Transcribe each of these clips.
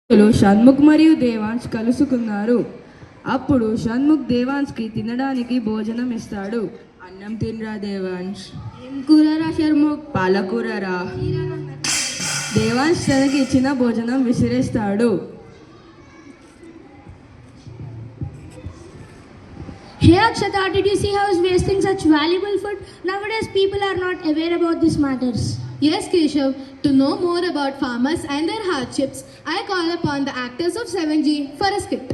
షణ్ముఖ్ మరియు దేవాంశ్ కలుసుకున్నారు. అప్పుడు షణ్ముఖ్ దేవాంశ్కి తినడానికి భోజనం ఇస్తాడు. అన్నం తినరా దేవాంశ్. ఏం కూరరా షణ్ముఖ్? పాలకూరరా. దేవాంశ్ తనకి ఇచ్చిన భోజనం విసిరేస్తాడు. Hey Akshata, did you see how he's wasting such valuable food? Nowadays people are not aware about these matters. Yes, Keshav. To know more about farmers and their hardships, I call upon the actors of 7G for a skit.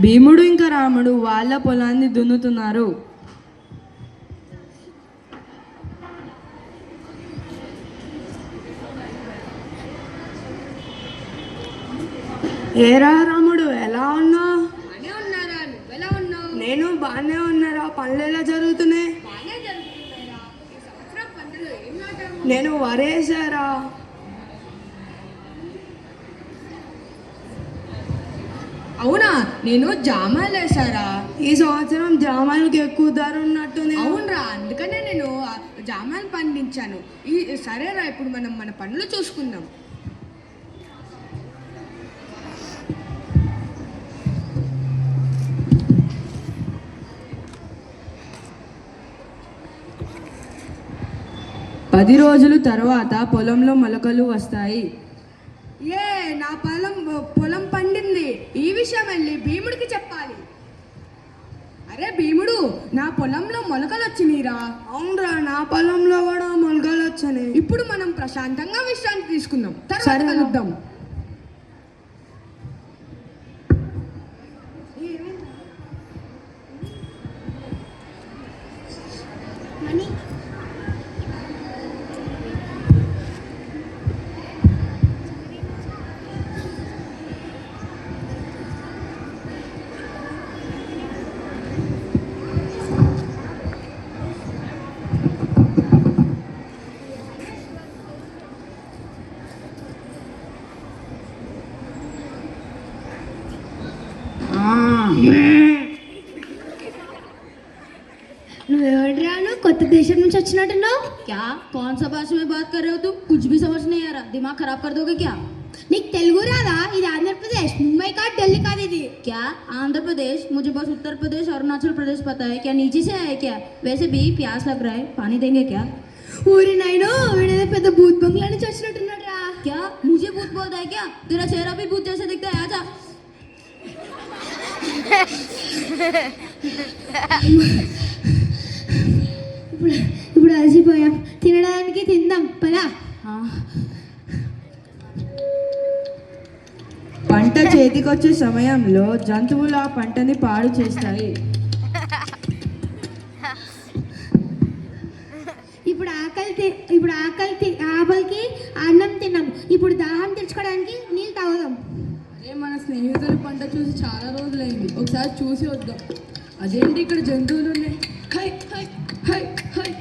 భీముడు ఇంకా రాముడు వాళ్ళ పొలాన్ని దున్నుతున్నారు. ఏరా రాముడు, ఎలా ఉన్నావు? నేను బాగానే ఉన్నారా. పనులు ఎలా జరుగుతున్నాయి? నేను వరేసారా. అవునా? నేను జామాలు వేసారా. ఈ సంవత్సరం జామాలకి ఎక్కువ ధర ఉన్నట్టుంది. అవునరా, అందుకనే నేను జామాలు పండించాను. సరేరా, ఇప్పుడు మనం మన పనులు చూసుకుందాం. పది రోజుల తర్వాత పొలంలో మొలకలు వస్తాయి. నా పొలం పండింది. ఈ విషయం వెళ్ళి భీముడికి చెప్పాలి. అరే భీముడు, నా పొలంలో మొలకలు వచ్చినాయిరా. అవునరా, నా పొలంలో కూడా మొలకలు వచ్చాయి. ఇప్పుడు మనం ప్రశాంతంగా విశ్రాంతి తీసుకుందాం. తర్వాత సరే. కలుద్దాం. నువ్వు కొత్త దేశం నుంచి వచ్చినట్టున్నావు. क्या कौन सा भाषा में बात कर रहे हो तुम? कुछ भी समझ नहीं आ रहा. दिमाग खराब कर दोगे क्या? నీకు తెలుగు రాదా? ఇది ఆంధ్రప్రదేశ్, ముంబై కాదు, ఢిల్లీ కాదు. ఇది क्या आंध्र प्रदेश? मुझे बस उत्तर प्रदेश अरुणाचल प्रदेश पता है. क्या नीचे से है क्या? वैसे भी प्यास लग रहा है, पानी देंगे क्या? ఊరి నాయనో, వీడేదో పెద్ద భూత్ బంగ్లా నుంచి వచ్చినట్టున్నాడు రా. क्या मुझे भूत बोलता है क्या? तेरा चेहरा भी भूत जैसे दिखता है. आजा. ఇప్పుడు అలసిపోయాం, తినడానికి తిందాం పదా. పంట చేతికొచ్చే సమయంలో జంతువులు ఆ పంటని పాడు చేస్తాయి. ఇప్పుడు ఆకలికి అన్నం తిన్నాం. ఇప్పుడు దాహం తెచ్చుకోవడానికి నీళ్ళు తాగుదాం. అరే, మన స్నేహితుల పంట చూసి చాలా రోజులైంది. ఒకసారి చూసి వద్దాం. అదేంటి ఇక్కడ జంతువులు ఉన్నాయి? హై హై హై హై.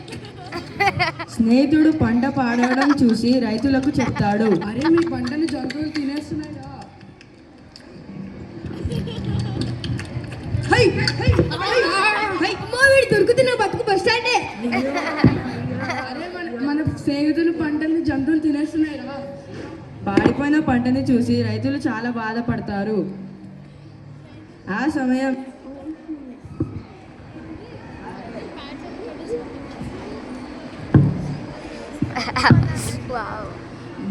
స్నేహితుడు పంట పాడవడం చూసి రైతులకు చెప్తాడు. అరే, మీ పంటని జంతువులు తినేస్తున్నాయా? హై హై హై హై. వీడు దొరుకుతున్న బతుకు బస్ స్టాండే. అరే, మన స్నేహితులు పంటని జంతువులు తినేస్తున్నాయా? పాడిపోయిన పంటని చూసి రైతులు చాలా బాధపడతారు. ఆ సమయం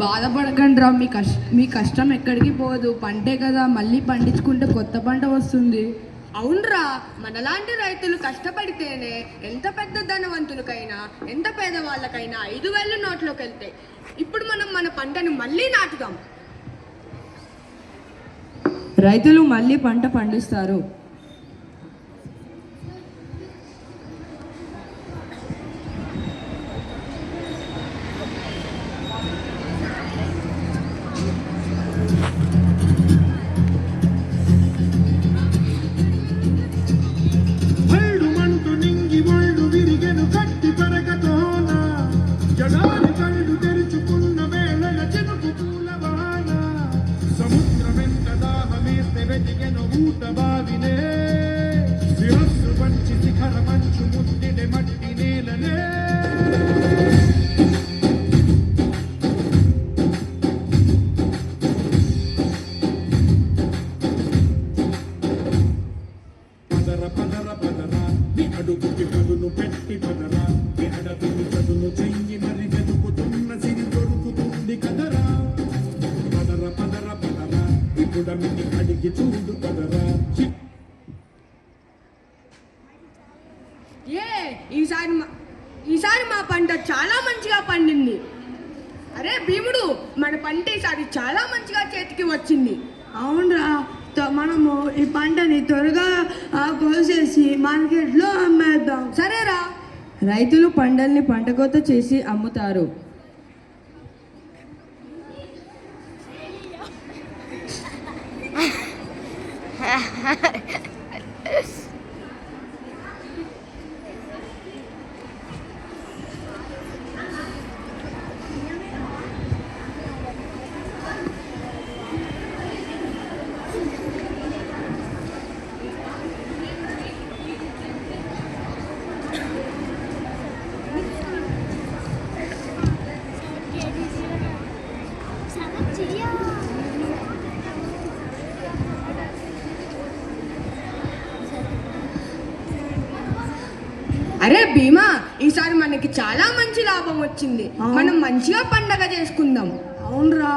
బాధపడకండి రా. మీ కష్టం ఎక్కడికి పోదు. పంటే కదా, మళ్ళీ పండించుకుంటే కొత్త పంట వస్తుంది. అవునరా, మనలాంటి రైతులు కష్టపడితేనే ఎంత పెద్ద ధనవంతులకైనా ఎంత పేదవాళ్ళకైనా 5,000 నోట్లోకి వెళ్తాయి. ఇప్పుడు మనం మన పంటను మళ్ళీ నాటుదాం. రైతులు మళ్ళీ పంట పండిస్తారు. వళ్ళు మంటు నింగి వళ్ళు విరి ఈసారి మా పంట చాలా మంచిగా పండింది. అరే భీముడు, మన పంట ఈసారి చాలా మంచిగా చేతికి వచ్చింది. అవునరా, మనము ఈ పంటని త్వరగా కోసేసి మార్కెట్లో అమ్మేద్దాం. సరేరా. రైతులు పంటల్ని పంటకోత చేసి అమ్ముతారు. అరే భీమా, ఈసారి మనకి చాలా మంచి లాభం వచ్చింది. మనం మంచిగా పండగ చేసుకుందాం. అవునరా.